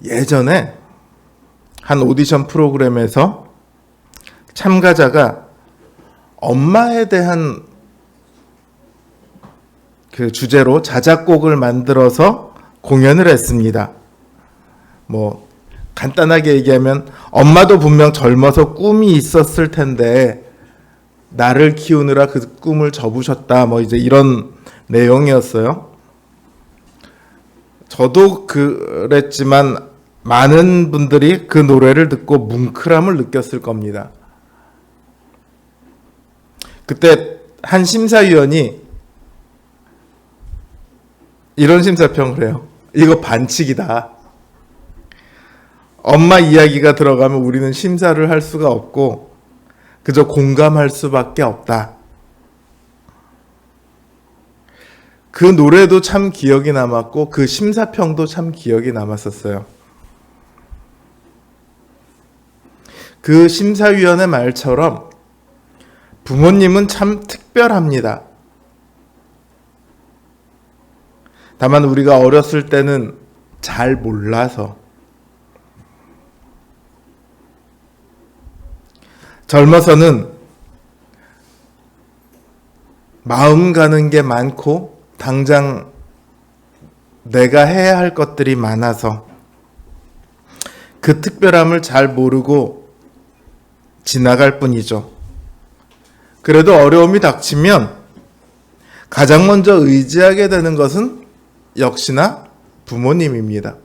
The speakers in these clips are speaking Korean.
예전에 한 오디션 프로그램에서 참가자가 엄마에 대한 그 주제로 자작곡을 만들어서 공연을 했습니다. 뭐 간단하게 얘기하면 엄마도 분명 젊어서 꿈이 있었을 텐데 나를 키우느라 그 꿈을 접으셨다. 뭐 이제 이런 내용이었어요. 저도 그랬지만 많은 분들이 그 노래를 듣고 뭉클함을 느꼈을 겁니다. 그때 한 심사위원이 이런 심사평을 해요. 이거 반칙이다. 엄마 이야기가 들어가면 우리는 심사를 할 수가 없고 그저 공감할 수밖에 없다. 그 노래도 참 기억이 남았고 그 심사평도 참 기억이 남았었어요. 그 심사위원의 말처럼 부모님은 참 특별합니다. 다만 우리가 어렸을 때는 잘 몰라서, 젊어서는 마음 가는 게 많고 당장 내가 해야 할 것들이 많아서 그 특별함을 잘 모르고 지나갈 뿐이죠. 그래도 어려움이 닥치면 가장 먼저 의지하게 되는 것은 역시나 부모님입니다.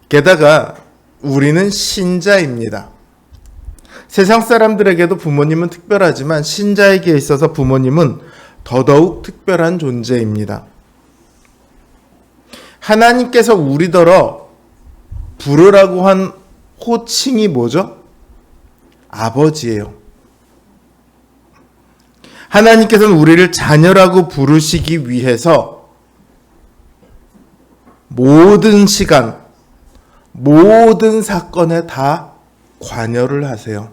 게다가 우리는 신자입니다. 세상 사람들에게도 부모님은 특별하지만 신자에게 있어서 부모님은 더더욱 특별한 존재입니다. 하나님께서 우리더러 부르라고 한 호칭이 뭐죠? 아버지예요. 하나님께서는 우리를 자녀라고 부르시기 위해서 모든 시간, 모든 사건에 다 관여를 하세요.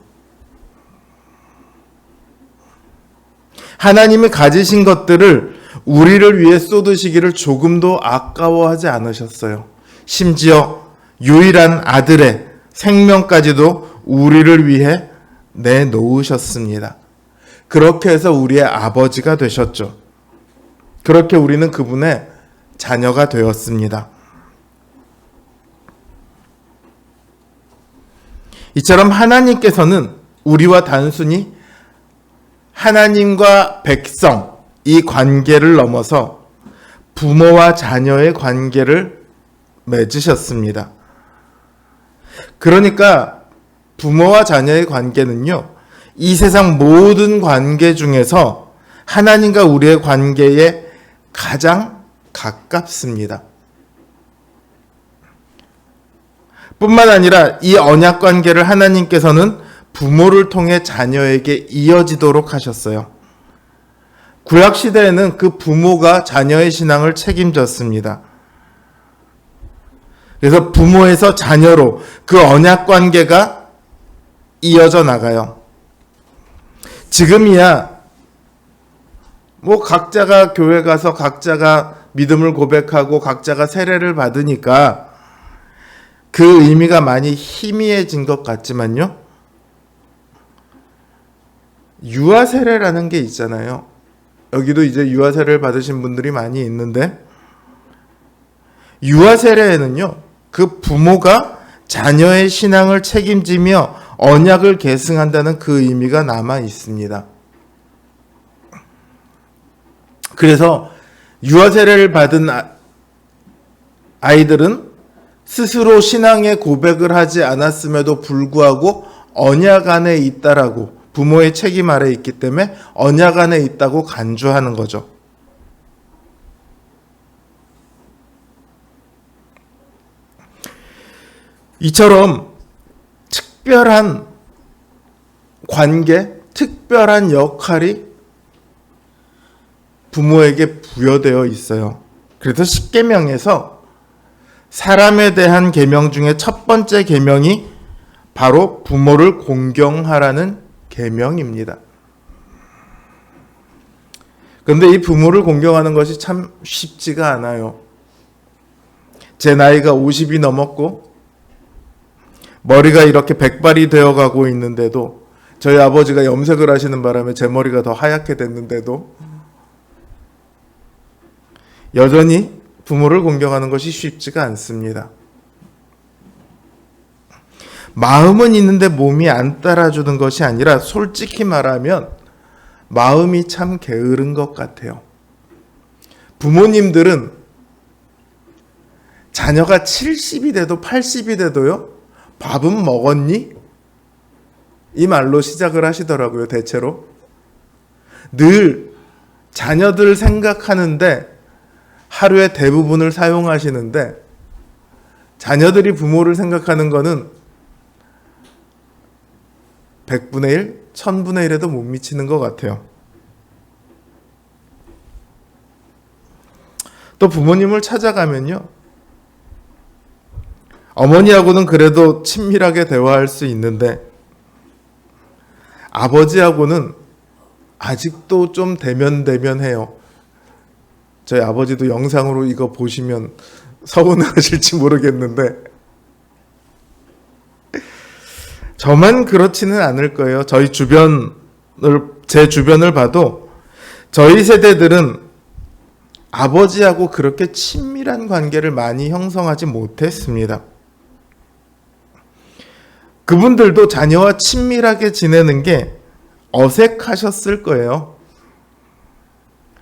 하나님이 가지신 것들을 우리를 위해 쏟으시기를 조금도 아까워하지 않으셨어요. 심지어 유일한 아들의 생명까지도 우리를 위해 내놓으셨습니다. 그렇게 해서 우리의 아버지가 되셨죠. 그렇게 우리는 그분의 자녀가 되었습니다. 이처럼 하나님께서는 우리와 단순히 하나님과 백성, 이 관계를 넘어서 부모와 자녀의 관계를 맺으셨습니다. 그러니까 부모와 자녀의 관계는요, 이 세상 모든 관계 중에서 하나님과 우리의 관계에 가장 가깝습니다. 뿐만 아니라 이 언약 관계를 하나님께서는 부모를 통해 자녀에게 이어지도록 하셨어요. 구약 시대에는 그 부모가 자녀의 신앙을 책임졌습니다. 그래서 부모에서 자녀로 그 언약 관계가 이어져 나가요. 지금이야 뭐 각자가 교회 가서 각자가 믿음을 고백하고 각자가 세례를 받으니까 그 의미가 많이 희미해진 것 같지만요. 유아 세례라는 게 있잖아요. 여기도 이제 유아 세례를 받으신 분들이 많이 있는데, 유아 세례에는요, 그 부모가 자녀의 신앙을 책임지며 언약을 계승한다는 그 의미가 남아 있습니다. 그래서 유아 세례를 받은 아이들은 스스로 신앙의 고백을 하지 않았음에도 불구하고 언약 안에 있다라고, 부모의 책임 아래 있기 때문에 언약 안에 있다고 간주하는 거죠. 이처럼 특별한 관계, 특별한 역할이 부모에게 부여되어 있어요. 그래서 십계명에서 사람에 대한 계명 중에 첫 번째 계명이 바로 부모를 공경하라는 계명입니다. 그런데 이 부모를 공경하는 것이 참 쉽지가 않아요. 제 나이가 50이 넘었고 머리가 이렇게 백발이 되어가고 있는데도, 저희 아버지가 염색을 하시는 바람에 제 머리가 더 하얗게 됐는데도 여전히 부모를 공경하는 것이 쉽지가 않습니다. 마음은 있는데 몸이 안 따라주는 것이 아니라 솔직히 말하면 마음이 참 게으른 것 같아요. 부모님들은 자녀가 70이 돼도 80이 돼도요, 밥은 먹었니? 이 말로 시작을 하시더라고요, 대체로. 늘 자녀들 생각하는데 하루의 대부분을 사용하시는데, 자녀들이 부모를 생각하는 거는 100분의 1, 1000분의 1에도 못 미치는 것 같아요. 또 부모님을 찾아가면요, 어머니하고는 그래도 친밀하게 대화할 수 있는데 아버지하고는 아직도 좀 대면대면해요. 저희 아버지도 영상으로 이거 보시면 서운하실지 모르겠는데 저만 그렇지는 않을 거예요. 제 주변을 봐도 저희 세대들은 아버지하고 그렇게 친밀한 관계를 많이 형성하지 못했습니다. 그분들도 자녀와 친밀하게 지내는 게 어색하셨을 거예요.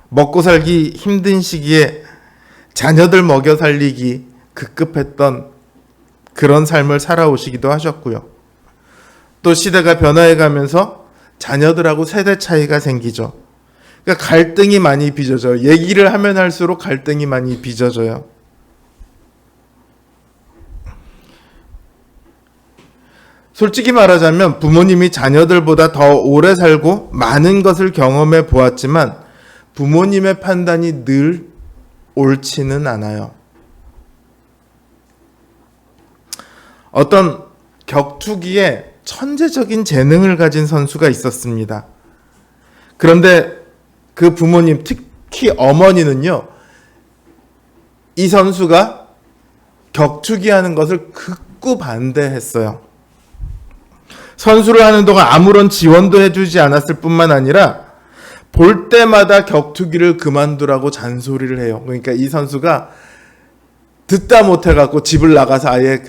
먹고 살기 힘든 시기에 자녀들 먹여 살리기 급급했던 그런 삶을 살아오시기도 하셨고요. 또 시대가 변화해 가면서 자녀들하고 세대 차이가 생기죠. 그러니까 갈등이 많이 빚어져요. 얘기를 하면 할수록 갈등이 많이 빚어져요. 솔직히 말하자면 부모님이 자녀들보다 더 오래 살고 많은 것을 경험해 보았지만 부모님의 판단이 늘 옳지는 않아요. 어떤 격투기에 천재적인 재능을 가진 선수가 있었습니다. 그런데 그 부모님, 특히 어머니는요, 이 선수가 격투기 하는 것을 극구 반대했어요. 선수를 하는 동안 아무런 지원도 해주지 않았을 뿐만 아니라 볼 때마다 격투기를 그만두라고 잔소리를 해요. 그러니까 이 선수가 듣다 못해갖고 집을 나가서 아예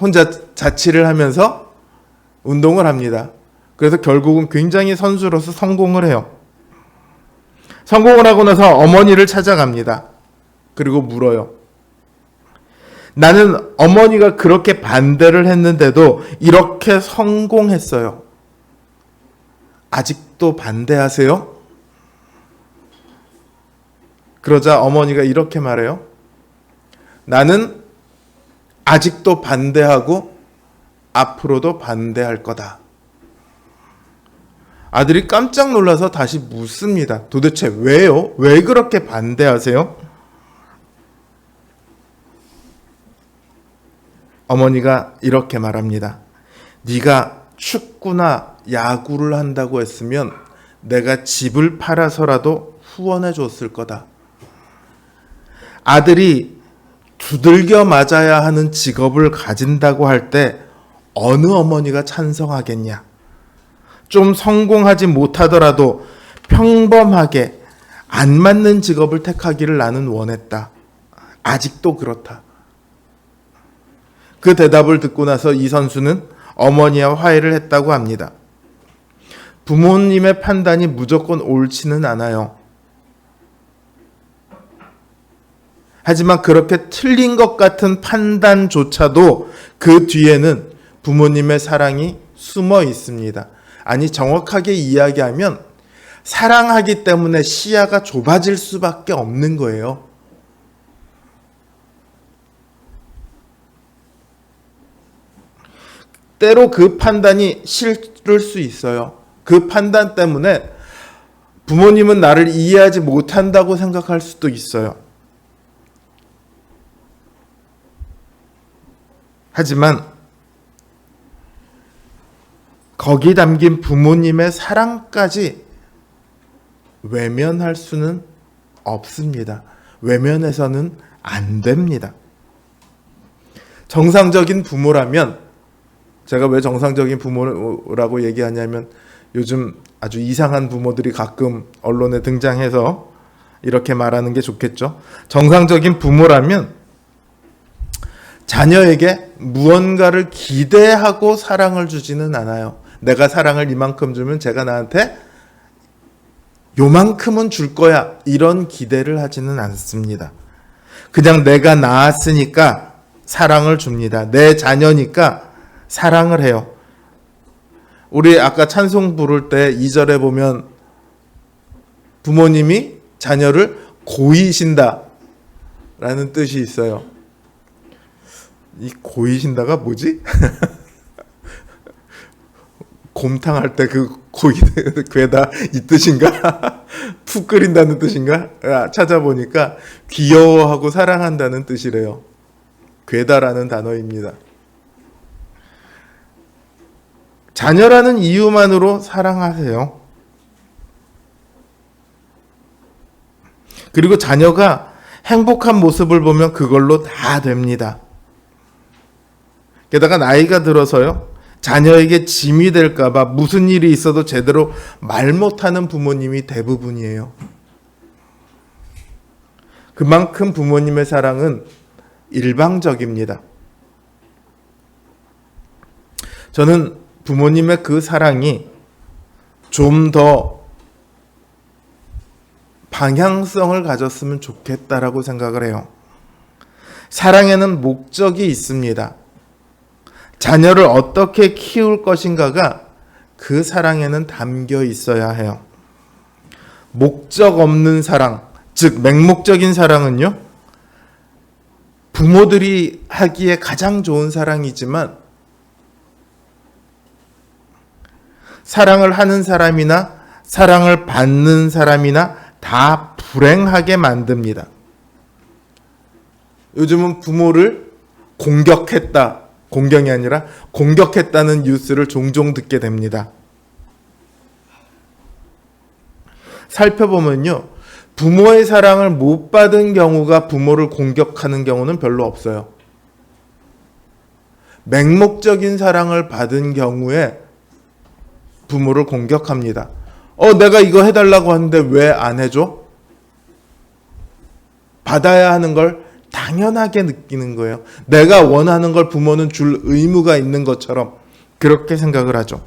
혼자 자취를 하면서 운동을 합니다. 그래서 결국은 굉장히 선수로서 성공을 해요. 성공을 하고 나서 어머니를 찾아갑니다. 그리고 물어요. 나는 어머니가 그렇게 반대를 했는데도 이렇게 성공했어요. 아직도 반대하세요? 그러자 어머니가 이렇게 말해요. 나는 아직도 반대하고 앞으로도 반대할 거다. 아들이 깜짝 놀라서 다시 묻습니다. 도대체 왜요? 왜 그렇게 반대하세요? 어머니가 이렇게 말합니다. 네가 축구나 야구를 한다고 했으면 내가 집을 팔아서라도 후원해 줬을 거다. 아들이 두들겨 맞아야 하는 직업을 가진다고 할 때 어느 어머니가 찬성하겠냐? 좀 성공하지 못하더라도 평범하게 안 맞는 직업을 택하기를 나는 원했다. 아직도 그렇다. 그 대답을 듣고 나서 이 선수는 어머니와 화해를 했다고 합니다. 부모님의 판단이 무조건 옳지는 않아요. 하지만 그렇게 틀린 것 같은 판단조차도 그 뒤에는 부모님의 사랑이 숨어 있습니다. 아니, 정확하게 이야기하면 사랑하기 때문에 시야가 좁아질 수밖에 없는 거예요. 때로 그 판단이 싫을 수 있어요. 그 판단 때문에 부모님은 나를 이해하지 못한다고 생각할 수도 있어요. 하지만 거기 담긴 부모님의 사랑까지 외면할 수는 없습니다. 외면해서는 안 됩니다. 정상적인 부모라면, 제가 왜 정상적인 부모라고 얘기하냐면 요즘 아주 이상한 부모들이 가끔 언론에 등장해서 이렇게 말하는 게 좋겠죠. 정상적인 부모라면 자녀에게 무언가를 기대하고 사랑을 주지는 않아요. 내가 사랑을 이만큼 주면 제가 나한테 요만큼은 줄 거야, 이런 기대를 하지는 않습니다. 그냥 내가 낳았으니까 사랑을 줍니다. 내 자녀니까 사랑을 해요. 우리 아까 찬송 부를 때 2절에 보면 부모님이 자녀를 고이신다 라는 뜻이 있어요. 이 고이신다가 뭐지? 곰탕 할 때 그 고이 괴다 이 뜻인가? 푹 끓인다는 뜻인가? 찾아보니까 귀여워하고 사랑한다는 뜻이래요. 괴다라는 단어입니다. 자녀라는 이유만으로 사랑하세요. 그리고 자녀가 행복한 모습을 보면 그걸로 다 됩니다. 게다가 나이가 들어서요, 자녀에게 짐이 될까봐 무슨 일이 있어도 제대로 말 못하는 부모님이 대부분이에요. 그만큼 부모님의 사랑은 일방적입니다. 저는 부모님의 그 사랑이 좀 더 방향성을 가졌으면 좋겠다라고 생각을 해요. 사랑에는 목적이 있습니다. 자녀를 어떻게 키울 것인가가 그 사랑에는 담겨 있어야 해요. 목적 없는 사랑, 즉 맹목적인 사랑은요, 부모들이 하기에 가장 좋은 사랑이지만 사랑을 하는 사람이나 사랑을 받는 사람이나 다 불행하게 만듭니다. 요즘은 부모를 공격했다, 공경이 아니라 공격했다는 뉴스를 종종 듣게 됩니다. 살펴보면요, 부모의 사랑을 못 받은 경우가 부모를 공격하는 경우는 별로 없어요. 맹목적인 사랑을 받은 경우에 부모를 공격합니다. 내가 이거 해달라고 하는데 왜 안 해줘? 받아야 하는 걸 당연하게 느끼는 거예요. 내가 원하는 걸 부모는 줄 의무가 있는 것처럼 그렇게 생각을 하죠.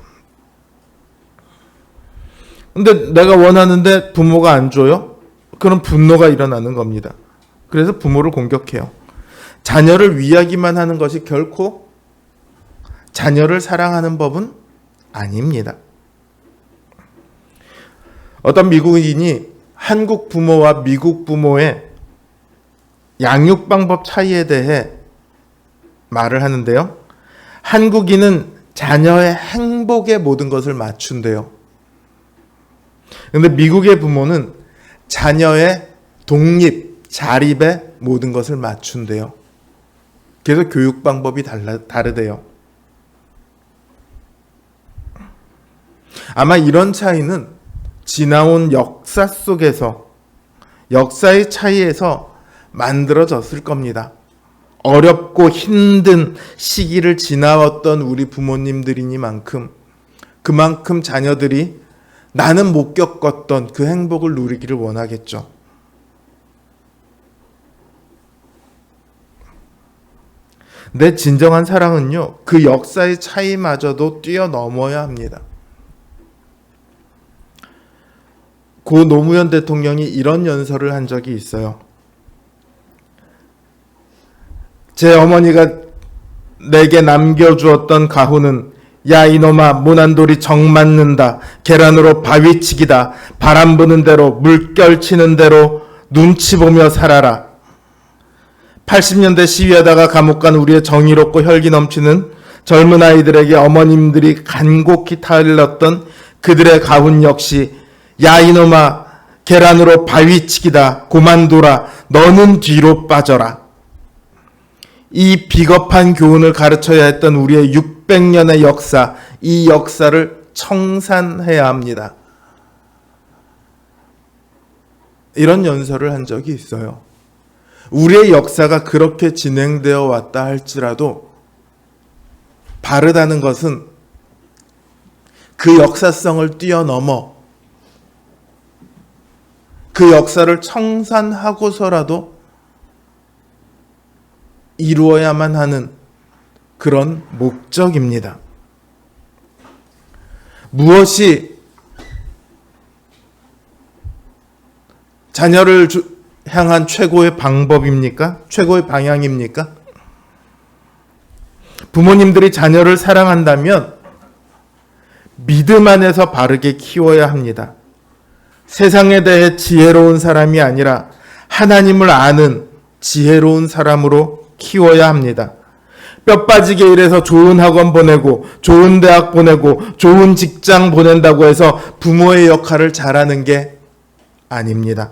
근데 내가 원하는데 부모가 안 줘요? 그럼 분노가 일어나는 겁니다. 그래서 부모를 공격해요. 자녀를 위하기만 하는 것이 결코 자녀를 사랑하는 법은 아닙니다. 어떤 미국인이 한국 부모와 미국 부모의 양육 방법 차이에 대해 말을 하는데요. 한국인은 자녀의 행복에 모든 것을 맞춘대요. 그런데 미국의 부모는 자녀의 독립, 자립에 모든 것을 맞춘대요. 그래서 교육 방법이 다르대요. 아마 이런 차이는 지나온 역사 속에서, 역사의 차이에서 만들어졌을 겁니다. 어렵고 힘든 시기를 지나왔던 우리 부모님들이니만큼 그만큼 자녀들이 나는 못 겪었던 그 행복을 누리기를 원하겠죠. 내 진정한 사랑은요, 그 역사의 차이마저도 뛰어넘어야 합니다. 고 노무현 대통령이 이런 연설을 한 적이 있어요. 제 어머니가 내게 남겨주었던 가훈은 야 이놈아 무난돌이 정 맞는다. 계란으로 바위치기다. 바람 부는 대로 물결 치는 대로 눈치 보며 살아라. 80년대 시위하다가 감옥 간 우리의 정의롭고 혈기 넘치는 젊은 아이들에게 어머님들이 간곡히 타일렀던 그들의 가훈 역시 야 이놈아 계란으로 바위치기다. 고만둬라. 너는 뒤로 빠져라. 이 비겁한 교훈을 가르쳐야 했던 우리의 600년의 역사, 이 역사를 청산해야 합니다. 이런 연설을 한 적이 있어요. 우리의 역사가 그렇게 진행되어 왔다 할지라도 바르다는 것은 그 역사성을 뛰어넘어 그 역사를 청산하고서라도 이루어야만 하는 그런 목적입니다. 무엇이 자녀를 향한 최고의 방법입니까? 최고의 방향입니까? 부모님들이 자녀를 사랑한다면 믿음 안에서 바르게 키워야 합니다. 세상에 대해 지혜로운 사람이 아니라 하나님을 아는 지혜로운 사람으로 키워야 합니다. 뼈 빠지게 일해서 좋은 학원 보내고 좋은 대학 보내고 좋은 직장 보낸다고 해서 부모의 역할을 잘하는 게 아닙니다.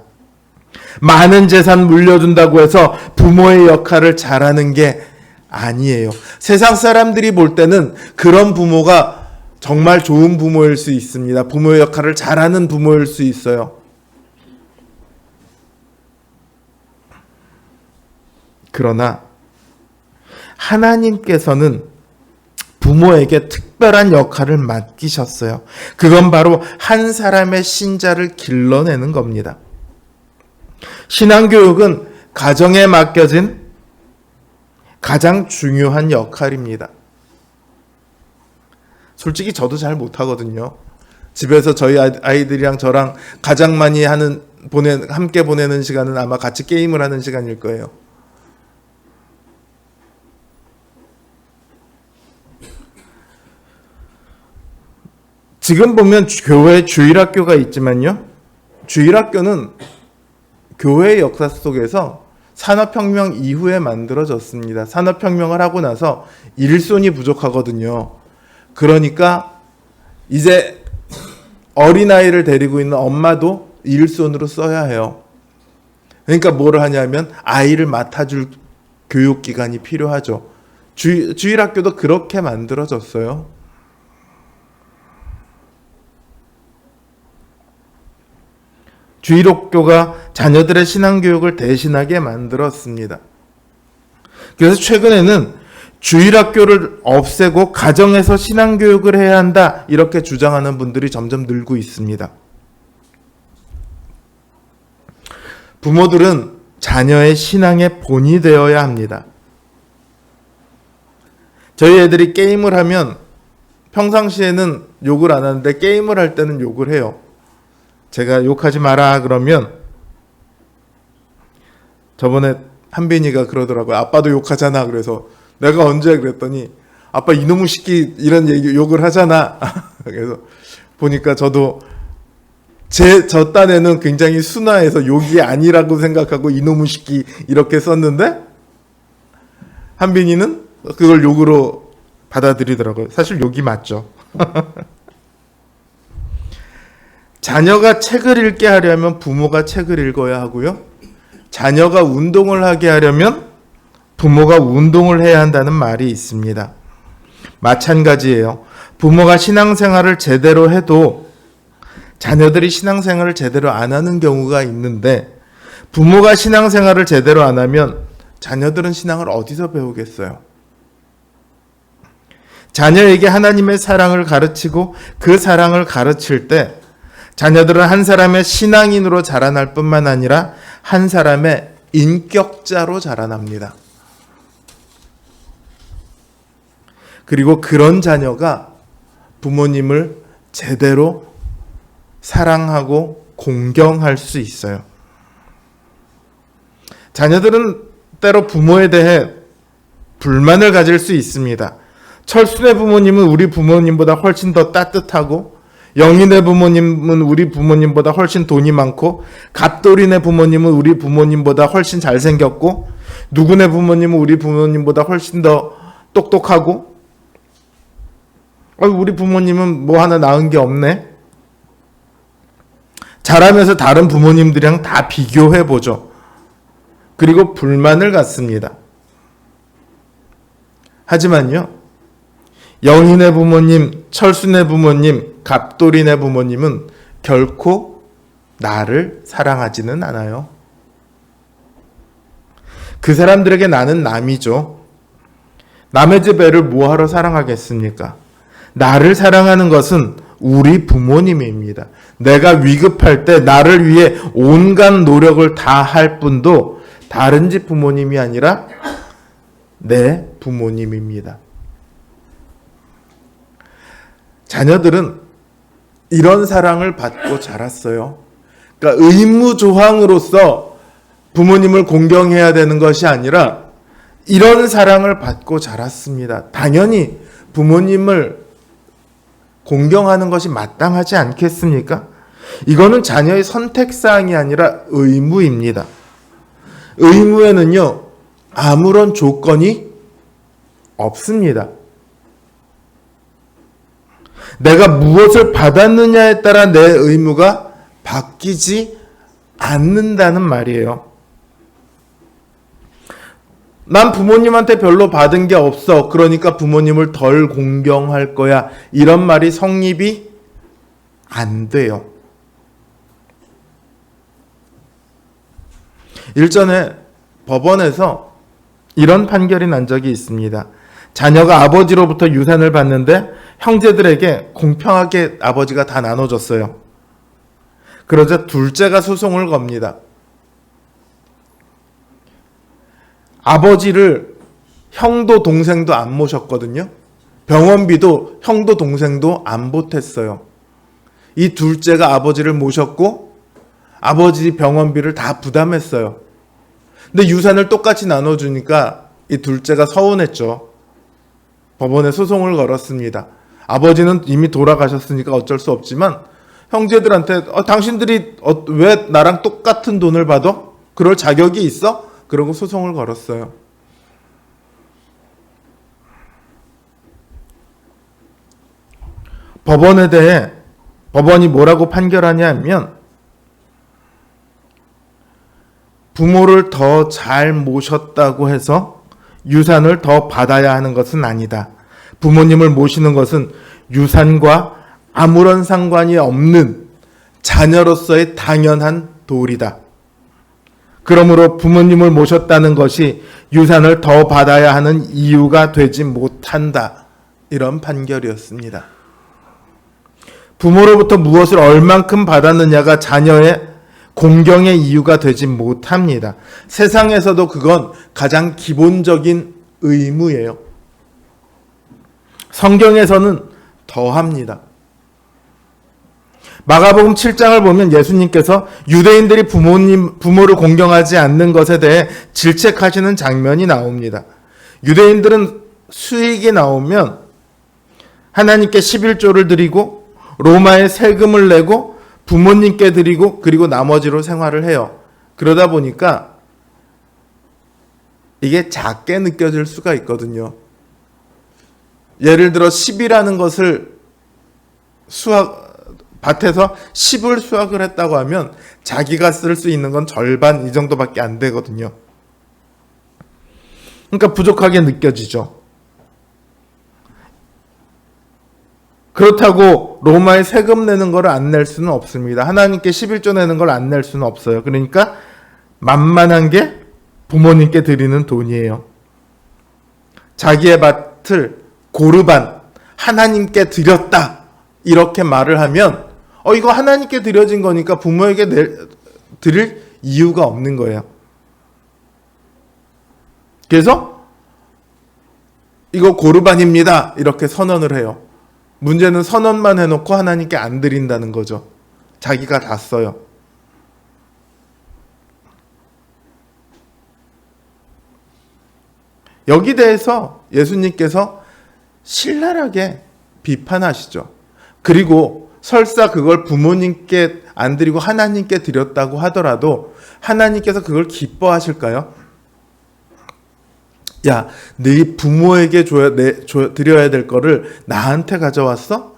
많은 재산 물려준다고 해서 부모의 역할을 잘하는 게 아니에요. 세상 사람들이 볼 때는 그런 부모가 정말 좋은 부모일 수 있습니다. 부모의 역할을 잘하는 부모일 수 있어요. 그러나 하나님께서는 부모에게 특별한 역할을 맡기셨어요. 그건 바로 한 사람의 신자를 길러내는 겁니다. 신앙교육은 가정에 맡겨진 가장 중요한 역할입니다. 솔직히 저도 잘 못하거든요. 집에서 저희 아이들이랑 저랑 가장 많이 함께 보내는 시간은 아마 같이 게임을 하는 시간일 거예요. 지금 보면 교회 주일학교가 있지만요. 주일학교는 교회의 역사 속에서 산업혁명 이후에 만들어졌습니다. 산업혁명을 하고 나서 일손이 부족하거든요. 그러니까 이제 어린아이를 데리고 있는 엄마도 일손으로 써야 해요. 그러니까 뭐를 하냐면 아이를 맡아줄 교육기관이 필요하죠. 주일학교도 그렇게 만들어졌어요. 주일학교가 자녀들의 신앙교육을 대신하게 만들었습니다. 그래서 최근에는 주일학교를 없애고 가정에서 신앙교육을 해야 한다 이렇게 주장하는 분들이 점점 늘고 있습니다. 부모들은 자녀의 신앙의 본이 되어야 합니다. 저희 애들이 게임을 하면 평상시에는 욕을 안 하는데 게임을 할 때는 욕을 해요. 제가 욕하지 마라 그러면 저번에 한빈이가 그러더라고요. 아빠도 욕하잖아. 그래서 내가 언제 그랬더니 아빠 이놈의 새끼 이런 욕을 하잖아. 그래서 보니까 저도 저 딴에는 굉장히 순화해서 욕이 아니라고 생각하고 이놈의 새끼 이렇게 썼는데 한빈이는 그걸 욕으로 받아들이더라고요. 사실 욕이 맞죠. 자녀가 책을 읽게 하려면 부모가 책을 읽어야 하고요. 자녀가 운동을 하게 하려면 부모가 운동을 해야 한다는 말이 있습니다. 마찬가지예요. 부모가 신앙생활을 제대로 해도 자녀들이 신앙생활을 제대로 안 하는 경우가 있는데 부모가 신앙생활을 제대로 안 하면 자녀들은 신앙을 어디서 배우겠어요? 자녀에게 하나님의 사랑을 가르치고 그 사랑을 가르칠 때 자녀들은 한 사람의 신앙인으로 자라날 뿐만 아니라 한 사람의 인격자로 자라납니다. 그리고 그런 자녀가 부모님을 제대로 사랑하고 공경할 수 있어요. 자녀들은 때로 부모에 대해 불만을 가질 수 있습니다. 철순의 부모님은 우리 부모님보다 훨씬 더 따뜻하고 영인의 부모님은 우리 부모님보다 훨씬 돈이 많고 갑돌이네 부모님은 우리 부모님보다 훨씬 잘생겼고 누구네 부모님은 우리 부모님보다 훨씬 더 똑똑하고 우리 부모님은 뭐 하나 나은 게 없네. 자라면서 다른 부모님들이랑 다 비교해보죠. 그리고 불만을 갖습니다. 하지만요. 영인의 부모님, 철순의 부모님, 갑돌이네 부모님은 결코 나를 사랑하지는 않아요. 그 사람들에게 나는 남이죠. 남의 집 애를 뭐하러 사랑하겠습니까? 나를 사랑하는 것은 우리 부모님입니다. 내가 위급할 때 나를 위해 온갖 노력을 다 할 뿐도 다른 집 부모님이 아니라 내 부모님입니다. 자녀들은 이런 사랑을 받고 자랐어요. 그러니까 의무조항으로서 부모님을 공경해야 되는 것이 아니라 이런 사랑을 받고 자랐습니다. 당연히 부모님을 공경하는 것이 마땅하지 않겠습니까? 이거는 자녀의 선택사항이 아니라 의무입니다. 의무에는요, 아무런 조건이 없습니다. 내가 무엇을 받았느냐에 따라 내 의무가 바뀌지 않는다는 말이에요. 난 부모님한테 별로 받은 게 없어. 그러니까 부모님을 덜 공경할 거야. 이런 말이 성립이 안 돼요. 일전에 법원에서 이런 판결이 난 적이 있습니다. 자녀가 아버지로부터 유산을 받는데 형제들에게 공평하게 아버지가 다 나눠줬어요. 그러자 둘째가 소송을 겁니다. 아버지를 형도 동생도 안 모셨거든요. 병원비도 형도 동생도 안 보탰어요. 이 둘째가 아버지를 모셨고 아버지 병원비를 다 부담했어요. 근데 유산을 똑같이 나눠주니까 이 둘째가 서운했죠. 법원에 소송을 걸었습니다. 아버지는 이미 돌아가셨으니까 어쩔 수 없지만 형제들한테 당신들이 왜 나랑 똑같은 돈을 받아? 그럴 자격이 있어? 그러고 소송을 걸었어요. 법원에 대해 법원이 뭐라고 판결하냐면 부모를 더 잘 모셨다고 해서 유산을 더 받아야 하는 것은 아니다. 부모님을 모시는 것은 유산과 아무런 상관이 없는 자녀로서의 당연한 도리다. 그러므로 부모님을 모셨다는 것이 유산을 더 받아야 하는 이유가 되지 못한다. 이런 판결이었습니다. 부모로부터 무엇을 얼만큼 받았느냐가 자녀의 공경의 이유가 되지 못합니다. 세상에서도 그건 가장 기본적인 의무예요. 성경에서는 더합니다. 마가복음 7장을 보면 예수님께서 유대인들이 부모를 공경하지 않는 것에 대해 질책하시는 장면이 나옵니다. 유대인들은 수익이 나오면 하나님께 11조를 드리고 로마에 세금을 내고 부모님께 드리고 그리고 나머지로 생활을 해요. 그러다 보니까 이게 작게 느껴질 수가 있거든요. 예를 들어 10이라는 것을 밭에서 10을 수확을 했다고 하면 자기가 쓸 수 있는 건 절반 이 정도밖에 안 되거든요. 그러니까 부족하게 느껴지죠. 그렇다고 로마에 세금 내는 걸 안 낼 수는 없습니다. 하나님께 11조 내는 걸 안 낼 수는 없어요. 그러니까 만만한 게 부모님께 드리는 돈이에요. 자기의 밭을 고르반 하나님께 드렸다 이렇게 말을 하면 이거 하나님께 드려진 거니까 부모에게 드릴 이유가 없는 거예요. 그래서 이거 고르반입니다 이렇게 선언을 해요. 문제는 선언만 해놓고 하나님께 안 드린다는 거죠. 자기가 다 써요. 여기 대해서 예수님께서 신랄하게 비판하시죠. 그리고 설사 그걸 부모님께 안 드리고 하나님께 드렸다고 하더라도 하나님께서 그걸 기뻐하실까요? 야, 네 부모에게 드려야 될 거를 나한테 가져왔어?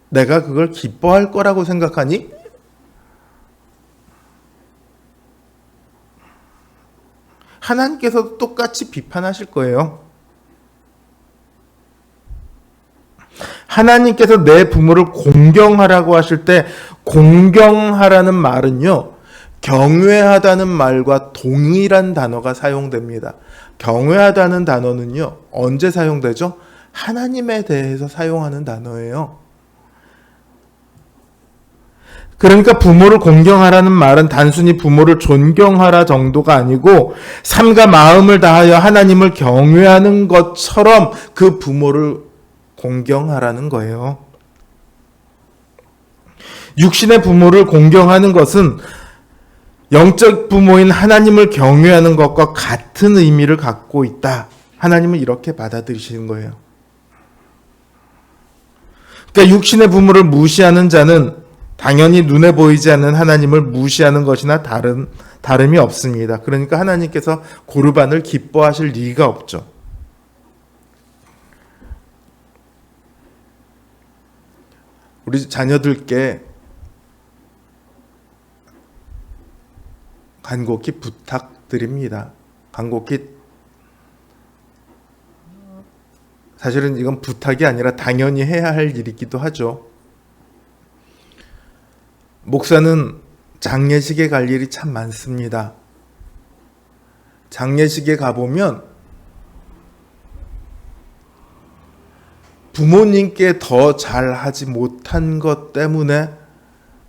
내가 그걸 기뻐할 거라고 생각하니? 하나님께서도 똑같이 비판하실 거예요. 하나님께서 내 부모를 공경하라고 하실 때 공경하라는 말은요, 경외하다는 말과 동일한 단어가 사용됩니다. 경외하다는 단어는요, 언제 사용되죠? 하나님에 대해서 사용하는 단어예요. 그러니까 부모를 공경하라는 말은 단순히 부모를 존경하라 정도가 아니고 삶과 마음을 다하여 하나님을 경외하는 것처럼 그 부모를 공경하라는 거예요. 육신의 부모를 공경하는 것은 영적 부모인 하나님을 경외하는 것과 같은 의미를 갖고 있다. 하나님은 이렇게 받아들이시는 거예요. 그러니까 육신의 부모를 무시하는 자는 당연히 눈에 보이지 않는 하나님을 무시하는 것이나 다름이 없습니다. 그러니까 하나님께서 고르반을 기뻐하실 리가 없죠. 우리 자녀들께 간곡히 부탁드립니다. 간곡히, 사실은 이건 부탁이 아니라 당연히 해야 할 일이기도 하죠. 목사는 장례식에 갈 일이 참 많습니다. 장례식에 가보면 부모님께 더 잘하지 못한 것 때문에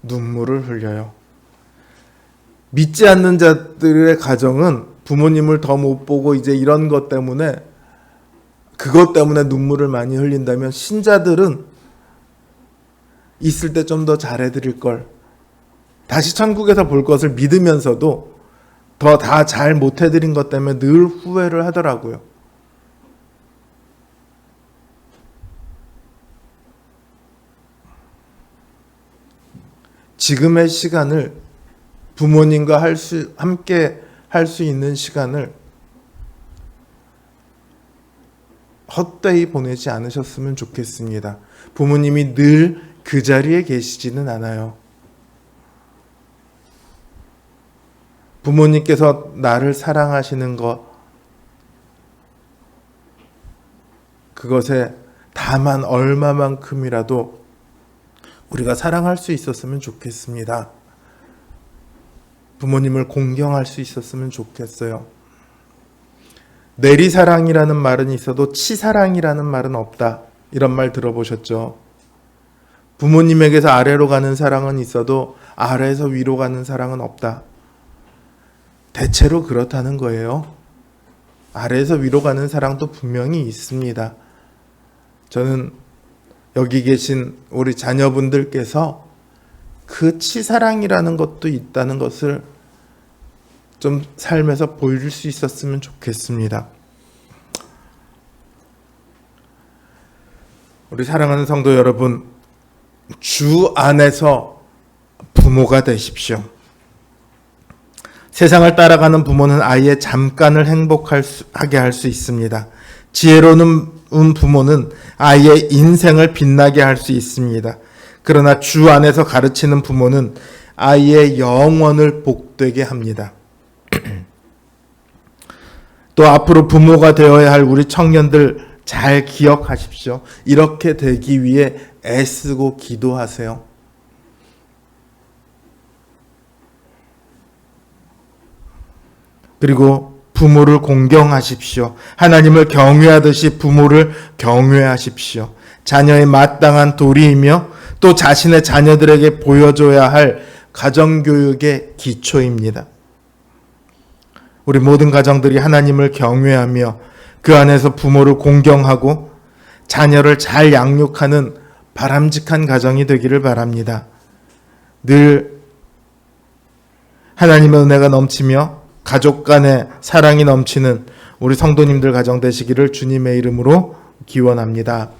눈물을 흘려요. 믿지 않는 자들의 가정은 부모님을 더 못 보고 이제 이런 것 때문에, 그것 때문에 눈물을 많이 흘린다면, 신자들은 있을 때 좀 더 잘해드릴 걸, 다시 천국에서 볼 것을 믿으면서도 더 다 잘 못해드린 것 때문에 늘 후회를 하더라고요. 지금의 시간을, 부모님과 함께 할 수 있는 시간을 헛되이 보내지 않으셨으면 좋겠습니다. 부모님이 늘 그 자리에 계시지는 않아요. 부모님께서 나를 사랑하시는 것, 그것에 다만 얼마만큼이라도 우리가 사랑할 수 있었으면 좋겠습니다. 부모님을 공경할 수 있었으면 좋겠어요. 내리사랑이라는 말은 있어도 치사랑이라는 말은 없다. 이런 말 들어보셨죠? 부모님에게서 아래로 가는 사랑은 있어도 아래에서 위로 가는 사랑은 없다. 대체로 그렇다는 거예요. 아래에서 위로 가는 사랑도 분명히 있습니다. 저는 여기 계신 우리 자녀분들께서 그 치사랑이라는 것도 있다는 것을 좀 삶에서 보일 수 있었으면 좋겠습니다. 우리 사랑하는 성도 여러분, 주 안에서 부모가 되십시오. 세상을 따라가는 부모는 아이의 잠깐을 행복하게 할 수 있습니다. 지혜로운 부모는 아이의 인생을 빛나게 할 수 있습니다. 그러나 주 안에서 가르치는 부모는 아이의 영혼을 복되게 합니다. 또 앞으로 부모가 되어야 할 우리 청년들 잘 기억하십시오. 이렇게 되기 위해 애쓰고 기도하세요. 그리고 부모를 공경하십시오. 하나님을 경외하듯이 부모를 경외하십시오. 자녀의 마땅한 도리이며 또 자신의 자녀들에게 보여줘야 할 가정교육의 기초입니다. 우리 모든 가정들이 하나님을 경외하며 그 안에서 부모를 공경하고 자녀를 잘 양육하는 바람직한 가정이 되기를 바랍니다. 늘 하나님의 은혜가 넘치며 가족 간의 사랑이 넘치는 우리 성도님들 가정 되시기를 주님의 이름으로 기원합니다.